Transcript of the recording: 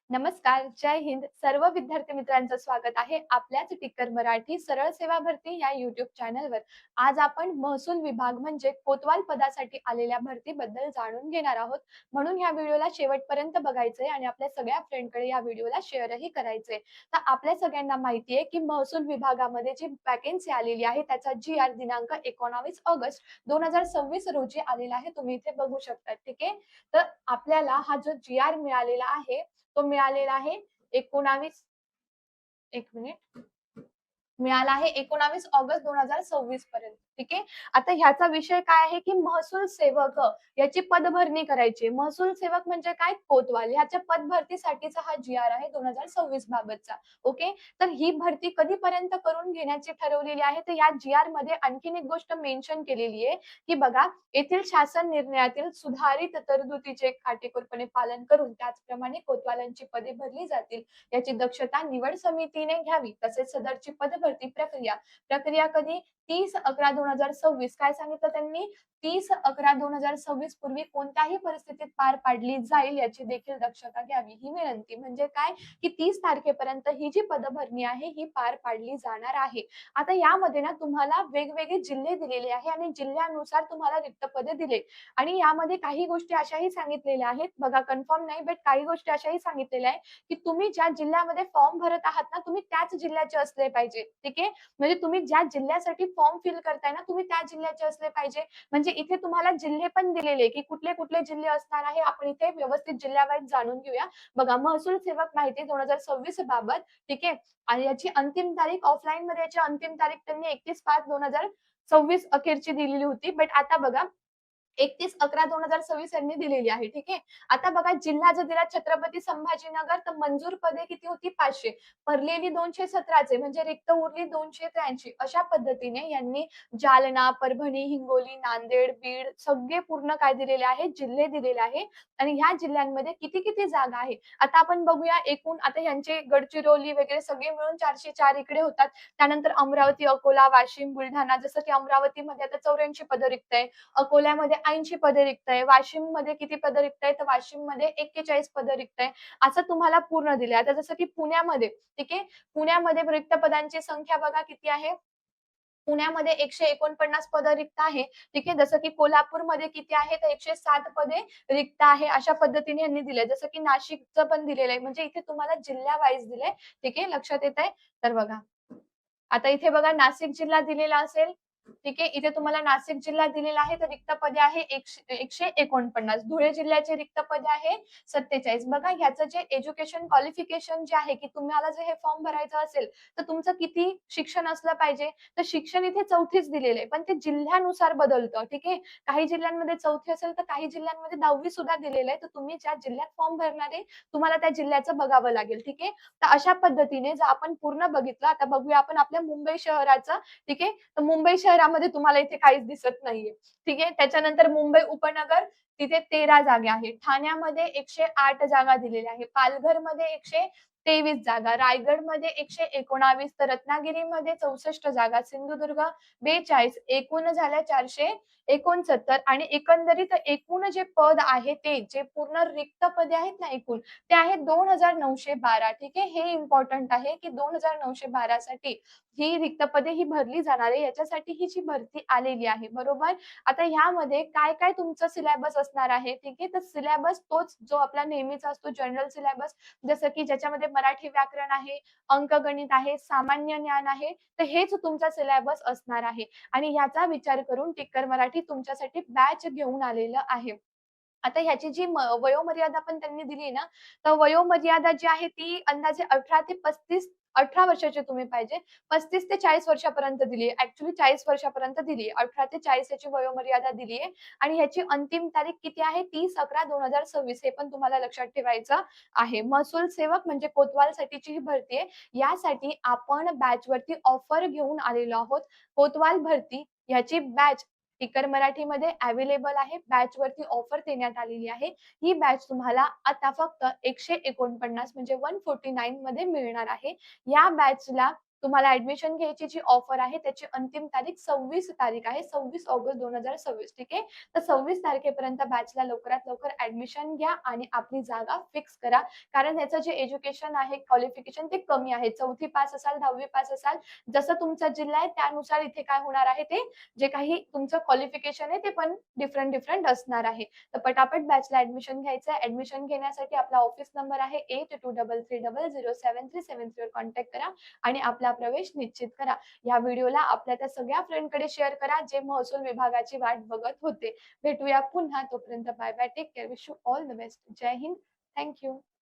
नमस्कार, जय हिंद. सर्व विद्यार्थी मित्रांचं स्वागत आहे आपल्याच टिक्कर मराठी सरळ सेवा भरती या YouTube चॅनलवर. आज आपण महसूल विभाग म्हणजे कोतवाल पदासाठी आलेल्या भरतीबद्दल जाणून घेणार आहोत. म्हणून ह्या व्हिडिओला शेवटपर्यंत बघायचंय आणि आपल्या सगळ्या फ्रेंडकडे या व्हिडिओला शेअरही करायचंय. तर आपल्या सगळ्यांना माहिती आहे की महसूल विभागामध्ये जी वॅकन्सी आलेली आहे त्याचा GR दिनांक 19 ऑगस्ट 2026 रोजी आलेला आहे. तुम्ही इथे बघू शकता. ठीक आहे. तर आपल्याला हा जो GR मिळालेला आहे तो मिळालेला आहे 19 एक मिनिट मिळाला आहे 19 ऑगस्ट 2026 पर्यंत. ठीक आहे. आता ह्याचा विषय काय आहे की महसूल सेवक याची पदभरणी करायची. महसूल सेवक म्हणजे काय? कोतवाल. ह्याच्या पदभरतीसाठीचा हा GR आहे 2026 बाबतचा. ओके. तर ही भरती कधीपर्यंत करून घेण्याची ठरवलेली आहे तर या GR मध्ये आणखीन एक गोष्ट मेन्शन केलेली आहे की बघा येथील शासन निर्णयातील सुधारित तरतुदीचे काटेकोरपणे पालन करून त्याचप्रमाणे कोतवालांची पदे भरली जातील याची दक्षता निवड समितीने घ्यावी. तसेच सदरची पदभरती प्रक्रिया प्रक्रिया कधी 30/11/2026 काय सांगितलं त्यांनी 30/11/2026 पूर्वी कोणत्याही परिस्थितीत पार पाडली जाईल याची देखील दक्षता घ्यावी. ही विनंती म्हणजे काय की 30 तारखेपर्यंत ही जी पदभरणी आहे ही पार पाडली जाणार आहे. आता यामध्ये ना तुम्हाला वेगवेगळे जिल्हे दिलेले आहे आणि जिल्ह्यानुसार तुम्हाला रिक्त पदे दिले आणि यामध्ये काही गोष्टी अशाही सांगितलेल्या आहेत बघा कन्फर्म नाही बट काही गोष्टी अशाही सांगितलेल्या आहे की तुम्ही ज्या जिल्ह्यामध्ये फॉर्म भरत आहात ना तुम्ही त्याच जिल्ह्याचे असले पाहिजे. ठीक आहे. म्हणजे तुम्ही ज्या जिल्ह्यासाठी फॉर्म फिल करताय ना तुम्ही त्या जिल्ह्याचे असले पाहिजे. म्हणजे इथे तुम्हाला जिल्हे पण दिलेले की कुठले कुठले जिल्हे असणार आहे आपण इथे व्यवस्थित जिल्ह्यावाईज जाणून घेऊया. बघा महसूल सेवक माहिती 2026 बाबत. ठीक आहे. आणि याची अंतिम तारीख ऑफलाईन मध्ये याची अंतिम तारीख त्यांनी 31/5/2026 अखेरची दिलेली होती. बट आता बघा 31/11/2026 यांनी दिलेली आहे. ठीक आहे. आता बघा जिल्हा जर दिला छत्रपती संभाजीनगर तर मंजूर पदे किती होती 500. भरलेली 217 म्हणजे रिक्त उरली 283. अशा पद्धतीने यांनी जालना, परभणी, हिंगोली, नांदेड, बीड सगळे पूर्ण काय दिलेले आहेत जिल्हे दिलेले आहे आणि ह्या जिल्ह्यांमध्ये किती किती जागा आहे. आता आपण बघूया एकूण आता यांचे गडचिरोली वगैरे सगळे मिळून 404 इकडे होतात. त्यानंतर अमरावती, अकोला, वाशिम, बुलढाणा जसं की अमरावतीमध्ये आता 84 पदं रिक्त आहे. अकोल्यामध्ये 80 पदे रिक्त आहे. वाशिममध्ये किती पदं रिक्त आहे तर वाशिममध्ये 41 पदं रिक्त आहे. असं तुम्हाला पूर्ण दिलंय. आता जसं की पुण्यामध्ये ठीक आहे. पुण्यामध्ये रिक्त पदांची संख्या बघा किती आहे. पुण्यामध्ये 149 पदं रिक्त आहे. ठीक आहे. जसं की कोल्हापूरमध्ये किती आहे तर 107 पदे रिक्त आहे. अशा पद्धतीने यांनी दिलंय. जसं की नाशिकचं पण दिलेलं आहे. म्हणजे इथे तुम्हाला जिल्हा वाईज दिलंय. ठीक आहे. लक्षात येतंय? तर बघा आता इथे बघा नाशिक जिल्हा दिलेला असेल. ठीक आहे. इथे तुम्हाला नाशिक जिल्हा दिलेला आहे तर रिक्त पदे आहे 149. धुळे जिल्ह्याचे रिक्त पदे आहे 47. बघा ह्याचं जे एज्युकेशन क्वालिफिकेशन जे आहे की तुम्हाला जर हे फॉर्म भरायचं असेल तर तुमचं किती शिक्षण असलं पाहिजे तर शिक्षण इथे 4थीच दिलेलं आहे. पण ते जिल्ह्यानुसार बदलतं. ठीक आहे. काही जिल्ह्यांमध्ये 4थी असेल तर काही जिल्ह्यांमध्ये 10वी सुद्धा दिलेलं आहे. तर तुम्ही ज्या जिल्ह्यात फॉर्म भरणार आहे तुम्हाला त्या जिल्ह्याचं बघावं लागेल. ठीक आहे. तर अशा पद्धतीने जर आपण पूर्ण बघितलं आता बघूया आपण आपल्या मुंबई शहराचं. ठीक आहे. तर मुंबई शहरामध्ये तुम्हाला इथे काहीच दिसत नाहीये. ठीक आहे. त्याच्यानंतर मुंबई उपनगर तिथे 13 जागा आहेत. ठाण्यामध्ये 108 जागा दिलेल्या आहेत. पालघरमध्ये 123 जागा, रायगडमध्ये 119 तर रत्नागिरीमध्ये 64 जागा, सिंधुदुर्ग 42 एकूण झाल्या 469 आणि एकंदरीत एकूण जे पद आहे ते जे पूर्ण रिक्त पदे आहेत ना एकूण ते आहेत 2912. ठीक आहे. हे इम्पॉर्टंट आहे की 2912 साठी ही रिक्त पदे ही भरली जाणार आहे. याच्यासाठी ही जी भरती आलेली आहे. बरोबर. आता ह्यामध्ये काय काय तुमचं सिलेबस असणार आहे. ठीक आहे. तर सिलेबस तोच जो आपला नेहमीचा असतो जनरल सिलेबस जसं की ज्याच्यामध्ये मराठी व्याकरण आहे, अंकगणित आहे, सामान्य ज्ञान आहे. तर हेच तुमचा सिलेबस असणार आहे आणि ह्याचा विचार करून टिक्कर मराठी तुमच्यासाठी बॅच घेऊन आलेलं आहे. आता ह्याची जी वयोमर्यादा पण त्यांनी दिली ना, तर वयोमर्यादा जी आहे ती अंदाजे 18 ते 35 18 वर्षाचे तुम्ही पाहिजे. 35 ते 40 वर्षापर्यंत दिली आहे. ॲक्चुअली 40 वर्षापर्यंत दिली आहे. 18 ते 40 याची वयोमर्यादा दिली आहे आणि ह्याची अंतिम तारीख किती आहे 30/11/2026 हे पण तुम्हाला लक्षात ठेवायचं आहे. महसूल सेवक म्हणजे कोतवालसाठीची ही भरती आहे. यासाठी आपण बॅचवरती ऑफर घेऊन आलेलो आहोत. कोतवाल भरती याची बॅच टिकर मराठीमध्ये अवेलेबल आहे. बॅचवरती ऑफर देण्यात आलेली आहे. ही बॅच तुम्हाला आता फक्त 149 म्हणजे 149 मध्ये मिळणार आहे. या बॅचला तुम्हाला ॲडमिशन घ्यायची जी ऑफर आहे त्याची अंतिम तारीख 26 तारीख आहे. 26 ऑगस्ट 2026 ठीक आहे. तर 26 तारखेपर्यंत बॅचला लवकरात लवकर ॲडमिशन घ्या आणि आपली जागा फिक्स करा. कारण ह्याचं जे एज्युकेशन आहे, क्वालिफिकेशन ते कमी आहे. 4थी पास असाल, 10वी पास असाल, जसं तुमचा जिल्हा आहे त्यानुसार इथे काय होणार आहे ते जे काही तुमचं क्वालिफिकेशन आहे ते पण डिफरंट असणार आहे. तर पटापट बॅचला ॲडमिशन घ्यायचं आहे. ॲडमिशन घेण्यासाठी आपला ऑफिस नंबर आहे 8233000737 वर कॉन्टॅक्ट करा आणि आपला प्रवेश निश्चित करा. या व्हिडिओला आपल्या त्या सगळ्या फ्रेंडकडे शेअर करा जे महसूल विभागाची वाट बघत होते. भेटूया पुन्हा. तोपर्यंत bye bye. Take care. Wish you all the best. जय हिंद. Thank you.